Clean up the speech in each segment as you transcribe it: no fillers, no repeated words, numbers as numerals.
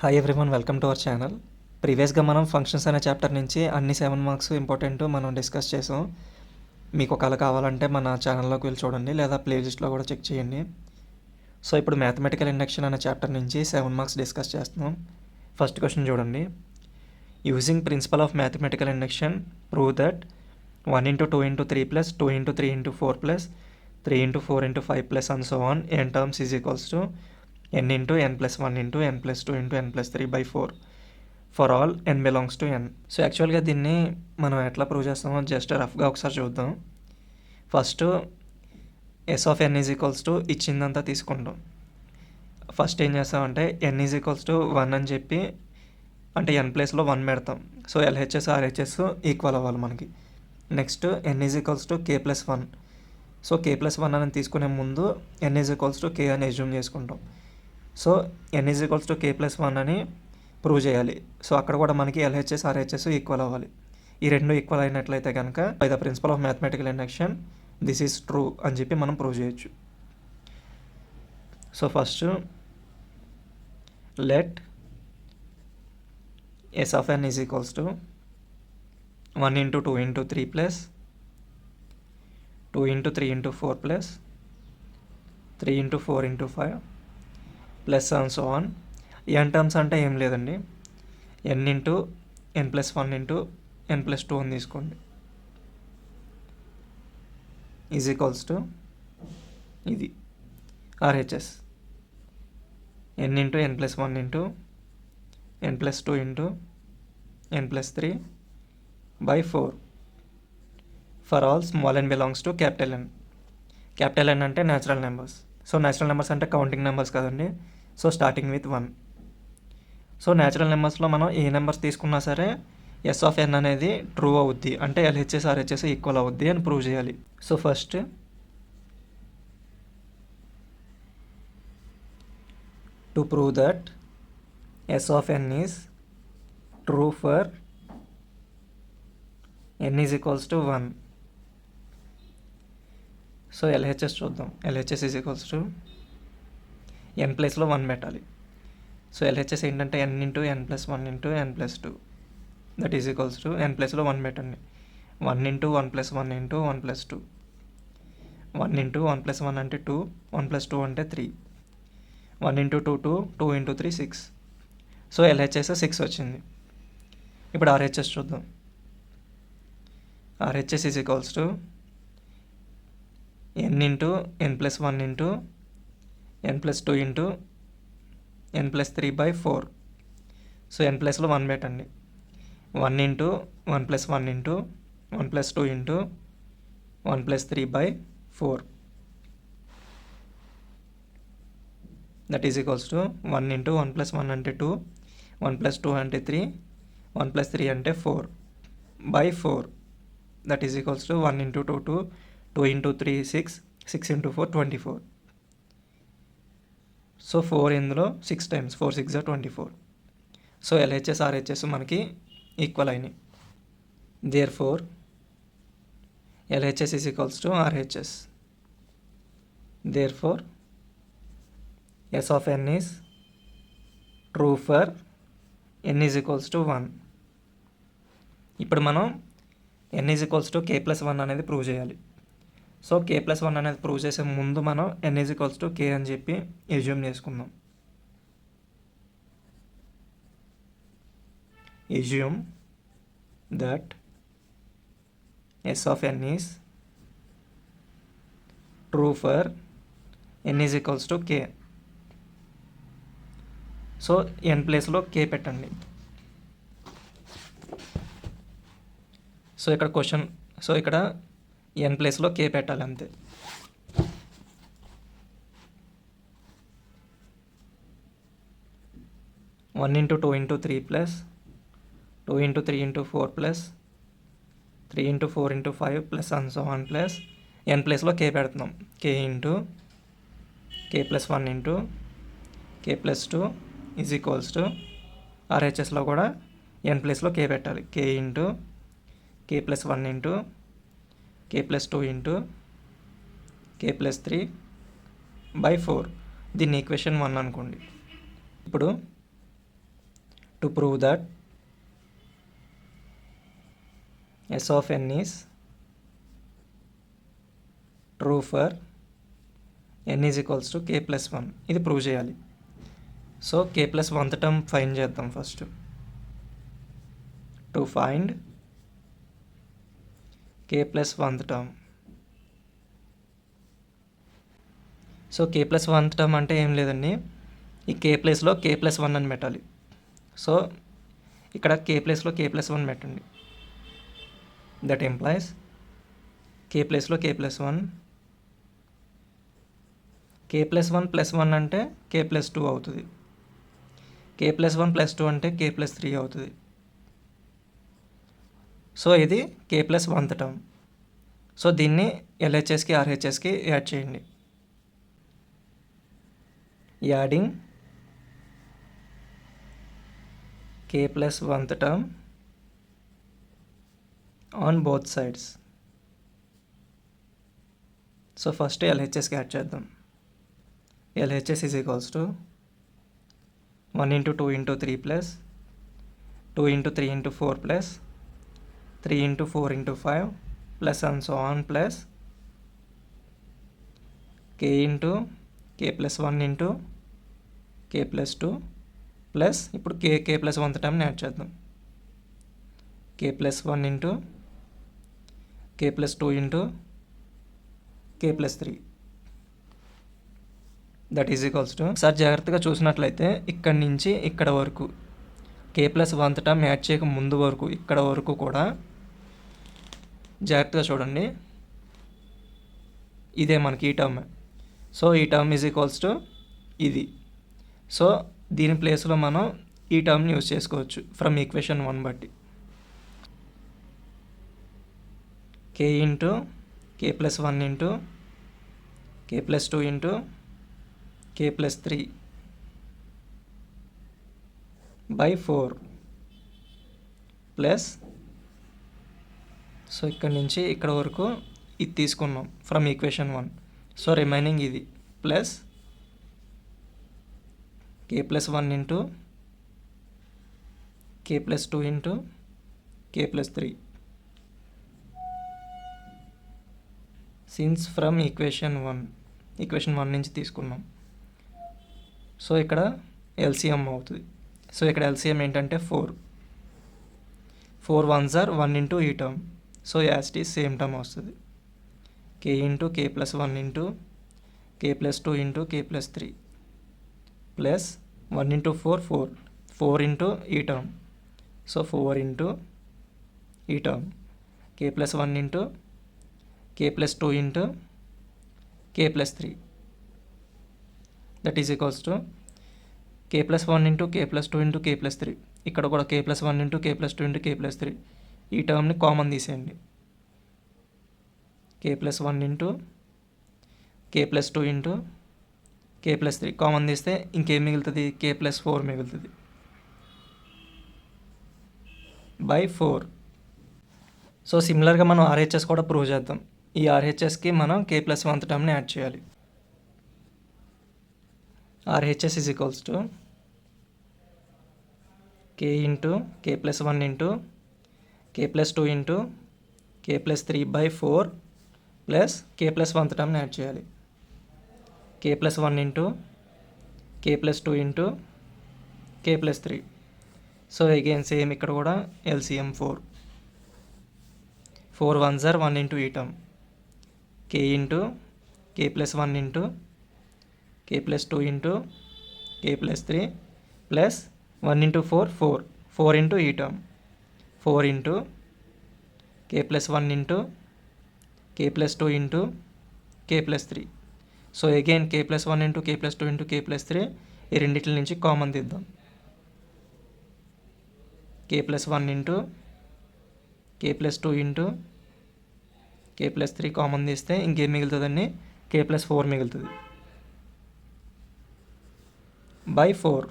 Hi everyone, welcome to our channel. ప్రీవియస్గా మనం functions అనే చాప్టర్ నుంచి అన్ని 7 మార్క్స్ ఇంపార్టెంట్ మనం డిస్కస్ చేసాం. మీకు ఒకవేళ కావాలంటే మన ఛానల్లోకి వెళ్ళి చూడండి, లేదా ప్లేలిస్ట్లో కూడా చెక్ చేయండి. సో ఇప్పుడు మ్యాథమెటికల్ ఇండక్షన్ అనే చాప్టర్ నుంచి 7 మార్క్స్ డిస్కస్ చేస్తున్నాం. ఫస్ట్ క్వశ్చన్ చూడండి. Using principle of mathematical induction prove that 1 into 2 into 3 plus 2 into 3 into 4 plus 3 into 4 into 5 plus and so on n terms is equals to n into n plus 1 into n plus 2 into n plus 3 by 4 for all n belongs to n. So యాక్చువల్గా దీన్ని మనం ఎట్లా prove చేస్తామో just రఫ్గా ఒకసారి చూద్దాం. First S of n is equals to ఇచ్చిందంతా తీసుకుంటాం. ఫస్ట్ ఏం చేస్తామంటే n ఈజ్ ఈక్వల్స్ టు 1 అని చెప్పి, అంటే n ప్లేస్లో 1 పెడతాం. సో ఎల్హెచ్ఎస్ ఆర్హెచ్ఎస్ ఈక్వల్ అవ్వాలి మనకి. Next n is equals to k plus 1. So k plus 1 అని తీసుకునే ముందు n is equals to k అని అజ్యూమ్ చేసుకుంటాం. So n is equals to k plus 1 అని ప్రూవ్ చేయాలి. సో అక్కడ కూడా మనకి ఎల్హెచ్ఎస్ ఆర్హెచ్ఎస్ ఈక్వల్ అవ్వాలి. ఈ రెండు ఈక్వల్ అయినట్లయితే కనుక by the principle of mathematical induction this is true అని చెప్పి మనం ప్రూవ్ చేయొచ్చు. So first let S of n is equals to 1 into 2 into 3 plus 2 into 3 into 4 plus 3 into 4 into 5 plus and so on. n terms అంటే ఏం లేదండి, n into n plus 1 into n plus 2 అని తీసుకోండి. Is equals to ఇది RHS n into n plus 1 into n plus 2 into n plus 3 by 4 for all small n belongs to capital N. Capital N అంటే natural numbers. So natural numbers అంటే counting numbers కదండి. So starting with 1. So natural నెంబర్స్లో మనం ఏ numbers తీసుకున్నా సరే S of n అనేది true అవుద్ది, అంటే ఎల్హెచ్ఎస్ ఆర్హెచ్ఎస్ ఈక్వల్ అవుద్ది అని ప్రూవ్ చేయాలి. So first to prove that S of n is true for n is equals to 1. So LHS చూద్దాం. LHS is equals to n ప్లేస్లో 1 పెట్టాలి. సో ఎల్హెచ్ఎస్ ఏంటంటే n into n plus 1 into n plus 2 that is equals to n ప్లేస్లో 1 పెట్టండి. 1 into 1 plus 1 into 1 plus 2, 1 into 1 plus 1 అంటే 2, 1 plus 2 అంటే 3, 1 into 2 2, 2 into 3 6. So LHS 6 వచ్చింది. ఇప్పుడు ఆర్హెచ్ఎస్ చూద్దాం. RHS is equals to n into n plus 1 into n plus 2 into n plus 3 by 4. So n ప్లస్లో 1 పెట్టండి. 1 into 1 plus 1 into 1 plus 2 into 1 plus 3 by 4 that is equals to 1 into 1 plus 1 అంటే 2, 1 plus 2 అంటే 3, 1 plus 3 అంటే 4 by 4. That is equals to 1 into 2 2, 2 into 3 6, 6 into 4 24. సో 4 ఇందులో 6 times, 4 6 24. So LHS RHS మనకి equal అయినాయి. Therefore LHS is equals to RHS. Therefore S of n is true for n is equals to 1. ఇప్పుడు మనం n is equals to k plus 1 అనేది prove చేయాలి. So k plus 1 అనేది prove చేసే ముందు మనం n is equals to k అని చెప్పి ఎజ్యూమ్ చేసుకుందాం. Assume that S of n is true for n is equals to k. So n ప్లేస్లో k పెట్టండి. సో ఇక్కడ క్వశ్చన్, సో ఇక్కడ n ప్లేస్లో k పెట్టాలి అంతే. One into 2 into 3 plus 2 into 3 into 4 plus 3 into 4 into 5 plus and so on plus n ప్లేస్లో k పెడుతున్నాం. k into k plus 1 into k plus 2 is equals to ఆర్హెచ్ఎస్లో కూడా n ప్లేస్లో k పెట్టాలి. k into k plus 1 into k plus 2 into k plus 3 by 4. దీన్ని equation 1 అనుకోండి. ఇప్పుడు to prove that S of n is true for n is equals to k plus 1. ఇది prove చేయాలి. So k plus 1th term find చేద్దాం first. To find k plus 1th term. So k plus 1th term అంటే ఏం లేదండి, ఈ k ప్లేస్లో k plus 1 అని పెట్టాలి. సో ఇక్కడ k ప్లేస్లో k plus 1 పెట్టండి. దట్ ఎంప్లాయిస్ k ప్లేస్లో k plus 1, k plus 1 plus 1 అంటే k plus 2 అవుతుంది. k plus 1 plus 2 అంటే k plus 3 అవుతుంది. సో ఇది k plus 1th term. So దీన్ని LHSకి RHSకి యాడ్ చేయండి. Adding k plus 1th term on both sides. So first LHSకి యాడ్ చేద్దాం. LHS is equals to 1 into 2 into 3 plus 2 into 3 into 4 plus 3 into 4 into 5 plus and so on plus k into k plus 1 into k plus 2 plus ఇప్పుడు k plus 1th టర్మ్ని add చేద్దాం. k plus 1 into k plus 2 into k plus 3 that is equals to, sir జాగ్రత్తగా చూసినట్లయితే ఇక్కడ నుంచి ఇక్కడ వరకు k plus 1th term add చేయక ముందు వరకు ఇక్కడ వరకు కూడా జాగ్రత్తగా చూడండి, ఇదే మనకి ఈ టర్మ్. సో ఈ టర్మ్ ఈజ్ ఈక్వల్స్ టు ఇది. సో దీని ప్లేస్లో మనం ఈ టర్మ్ని యూజ్ చేసుకోవచ్చు ఫ్రమ్ ఈక్వేషన్ 1 బట్టి. k into k plus 1 into k plus 2 into k plus 3 by 4 plus, so ఇక్కడ నుంచి ఇక్కడ వరకు ఇది తీసుకున్నాం ఫ్రమ్ ఈక్వేషన్ 1. సో రిమైనింగ్ ఇది plus k plus 1 into k plus 2 into k plus 3 since from equation 1 నుంచి తీసుకున్నాం. సో ఇక్కడ LCM అవుతుంది. సో ఇక్కడ LCM ఏంటంటే 4 1s are 1 ఇంటూ ఈ term. So as it is same term వస్తుంది. k into k plus 1 into k plus 2 into k plus 3 plus 1 into 4 into ఈ term. So 4 into ఈ term k plus 1 into k plus 2 into k plus 3 that is equals to k plus 1 into k plus 2 into k plus 3. ఇక్కడ కూడా k plus 1 into k plus 2 into k plus 3. ఈ టర్మ్ని common తీసేయండి. k plus 1 into k plus 2 into k plus 3 common తీస్తే ఇంకేం మిగులుతుంది, k plus 4 మిగులుతుంది by 4. So సిమిలర్గా మనం RHS కూడా ప్రూవ్ చేద్దాం. ఈ RHSకి మనం k plus 1th టర్మ్ని యాడ్ చేయాలి. RHS is equals to k into k plus 1 into k plus 2 into k plus 3 by 4 plus k plus 1th టర్మ్ని యాడ్ చేయాలి. k plus 1 into k plus 2 into k plus 3. So again same ఇక్కడ కూడా LCM 4 1s are 1 into ఈ term k into k plus 1 into k plus 2 into k plus 3 plus 1 into 4 into ఈ term 4 into k plus 1 into k plus 2 into k plus 3. So again k plus 1 into k plus 2 into k plus 3 ఈ రెండిట్ల నుంచి common తీద్దాం. k plus 1 into k plus 2 into k plus 3 common తీస్తే ఇంకేం మిగులుతుందండి, k plus 4 మిగులుతుంది by 4.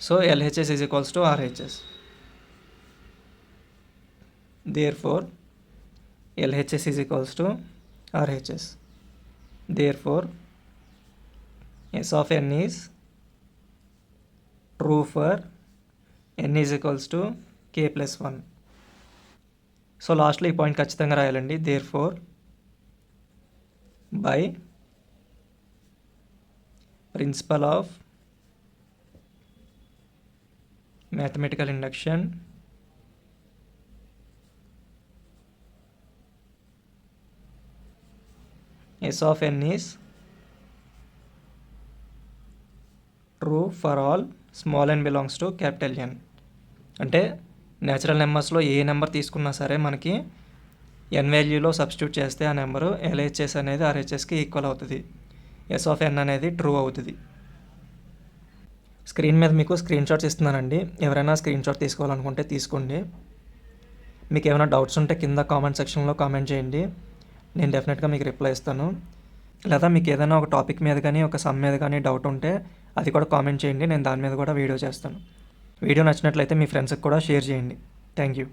So LHS is equals to RHS. Therefore LHS is equals to RHS. Therefore S of n is true for n is equals to k+1. So లాస్ట్లో ఈ point ఖచ్చితంగా రాయాలండి. Therefore by principle of mathematical induction S of n is true for all small n belongs to capital N. అంటే న్యాచురల్ నెంబర్స్లో ఏ number తీసుకున్నా సరే మనకి n వాల్యూలో సబ్స్టిట్యూట్ చేస్తే ఆ నెంబరు LHS అనేది RHSకి ఈక్వల్ అవుతుంది. S of n అనేది ట్రూ అవుతుంది. స్క్రీన్ మీద మీకు స్క్రీన్ షాట్స్ ఇస్తున్నానండి. ఎవరైనా స్క్రీన్ షాట్ తీసుకోవాలనుకుంటే తీసుకోండి. మీకు ఏమైనా డౌట్స్ ఉంటే కింద కామెంట్ సెక్షన్లో కామెంట్ చేయండి. నేను డెఫినెట్గా మీకు రిప్లై ఇస్తాను. లేదా మీకు ఏదైనా ఒక టాపిక్ మీద కానీ ఒక సమ్ మీద కానీ డౌట్ ఉంటే అది కూడా కామెంట్ చేయండి. నేను దాని మీద కూడా వీడియో చేస్తాను. వీడియో నచ్చినట్లయితే మీ ఫ్రెండ్స్కి కూడా షేర్ చేయండి. Thank you.